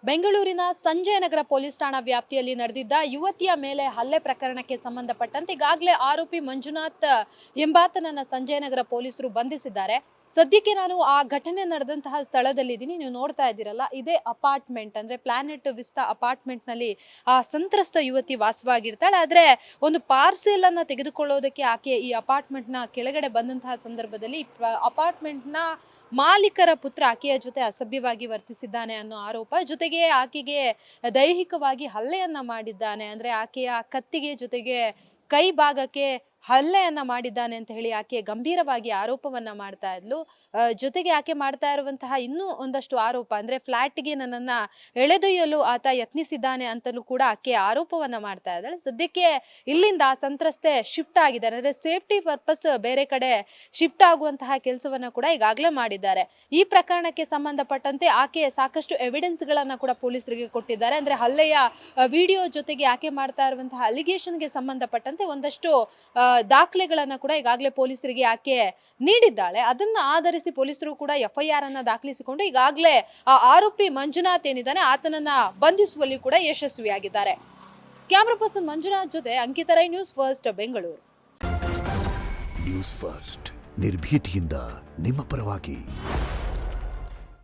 ಬೆಂಗಳೂರಿನ ಸಂಜಯನಗರ ಪೊಲೀಸ್ ಠಾಣಾ ವ್ಯಾಪ್ತಿಯಲ್ಲಿ ನಡೆದಿದ್ದ ಯುವತಿಯ ಮೇಲೆ ಹಲ್ಲೆ ಪ್ರಕರಣಕ್ಕೆ ಸಂಬಂಧಪಟ್ಟಂತೆ ಈಗಾಗಲೇ ಆರೋಪಿ ಮಂಜುನಾಥ್ ಎಂಬಾತನನ್ನ ಸಂಜಯನಗರ ಪೊಲೀಸರು ಬಂಧಿಸಿದ್ದಾರೆ. ಸದ್ಯಕ್ಕೆ ನಾನು ಆ ಘಟನೆ ನಡೆದಂತಹ ಸ್ಥಳದಲ್ಲಿದ್ದೀನಿ. ನೀವು ನೋಡ್ತಾ ಇದ್ದೀರಲ್ಲ, ಇದೇ ಅಪಾರ್ಟ್ಮೆಂಟ್, ಅಂದ್ರೆ ಪ್ಲಾನೆಟ್ ವಿಸ್ತಾ ಅಪಾರ್ಟ್ಮೆಂಟ್ ನಲ್ಲಿ ಆ ಸಂತ್ರಸ್ತ ಯುವತಿ ವಾಸವಾಗಿರ್ತಾಳೆ. ಆದ್ರೆ ಒಂದು ಪಾರ್ಸೆಲ್ ಅನ್ನ ತೆಗೆದುಕೊಳ್ಳೋದಕ್ಕೆ ಆಕೆ ಈ ಅಪಾರ್ಟ್ಮೆಂಟ್ ನ ಕೆಳಗಡೆ ಬಂದಂತಹ ಸಂದರ್ಭದಲ್ಲಿ ಅಪಾರ್ಟ್ಮೆಂಟ್ ನ ಮಾಲೀಕರ ಪುತ್ರ ಆಕೆಯ ಜೊತೆ ಅಸಭ್ಯವಾಗಿ ವರ್ತಿಸಿದ್ದಾನೆ ಅನ್ನೋ ಆರೋಪ, ಜೊತೆಗೆ ಆಕೆಗೆ ದೈಹಿಕವಾಗಿ ಹಲ್ಲೆಯನ್ನ ಮಾಡಿದ್ದಾನೆ. ಅಂದ್ರೆ ಆಕೆಯ ಕತ್ತಿಗೆ ಜೊತೆಗೆ ಕೈ ಭಾಗಕ್ಕೆ ಹಲ್ಲೆಯನ್ನ ಮಾಡಿದ್ದಾನೆ ಅಂತ ಹೇಳಿ ಆಕೆ ಗಂಭೀರವಾಗಿ ಆರೋಪವನ್ನ ಮಾಡ್ತಾ ಇದ್ಲು. ಜೊತೆಗೆ ಆಕೆ ಮಾಡ್ತಾ ಇರುವಂತಹ ಇನ್ನೂ ಒಂದಷ್ಟು ಆರೋಪ ಅಂದ್ರೆ ಫ್ಲಾಟ್ಗೆ ನನ್ನನ್ನ ಎಳೆದೊಯ್ಯಲು ಆತ ಯತ್ನಿಸಿದ್ದಾನೆ ಅಂತಲೂ ಕೂಡ ಆಕೆ ಆರೋಪವನ್ನ ಮಾಡ್ತಾ ಇದ್ದಾಳೆ. ಸದ್ಯಕ್ಕೆ ಇಲ್ಲಿಂದ ಸಂತ್ರಸ್ತೆ ಶಿಫ್ಟ್ ಆಗಿದ್ದಾರೆ. ಅಂದ್ರೆ ಸೇಫ್ಟಿ ಪರ್ಪಸ್ ಬೇರೆ ಕಡೆ ಶಿಫ್ಟ್ ಆಗುವಂತಹ ಕೆಲಸವನ್ನ ಕೂಡ ಈಗಾಗಲೇ ಮಾಡಿದ್ದಾರೆ. ಈ ಪ್ರಕರಣಕ್ಕೆ ಸಂಬಂಧಪಟ್ಟಂತೆ ಆಕೆ ಸಾಕಷ್ಟು ಎವಿಡೆನ್ಸ್ ಗಳನ್ನ ಕೂಡ ಪೊಲೀಸರಿಗೆ ಕೊಟ್ಟಿದ್ದಾರೆ. ಅಂದ್ರೆ ಹಲ್ಲೆಯ ವಿಡಿಯೋ ಜೊತೆಗೆ ಆಕೆ ಮಾಡ್ತಾ ಇರುವಂತಹ ಅಲಿಗೇಷನ್ಗೆ ಸಂಬಂಧಪಟ್ಟಂತೆ ಒಂದಷ್ಟು ದಾಖಲೆಗಳನ್ನ ಕೂಡ ಈಗಾಗಲೇ ಪೊಲೀಸರಿಗೆ ಆಕೆ ನೀಡಿದ್ದಾಳೆ. ಅದನ್ನ ಆಧರಿಸಿ ಪೊಲೀಸರು ಕೂಡ FIR ಅನ್ನ ದಾಖಲಿಸಿಕೊಂಡು ಈಗಾಗಲೇ ಆ ಆರೋಪಿ ಮಂಜುನಾಥ್ ಏನಿದ್ದಾನೆ ಆತನನ್ನ ಬಂಧಿಸುವಲ್ಲಿ ಕೂಡ ಯಶಸ್ವಿಯಾಗಿದ್ದಾರೆ. ಕ್ಯಾಮರಾ ಪರ್ಸನ್ ಮಂಜುನಾಥ್ ಜೊತೆ Ankita Rai, news first, Bengaluru. News first ನಿರ್ಭೀತಿಯಿಂದ ನಿಮ್ಮ ಪರವಾಗಿ.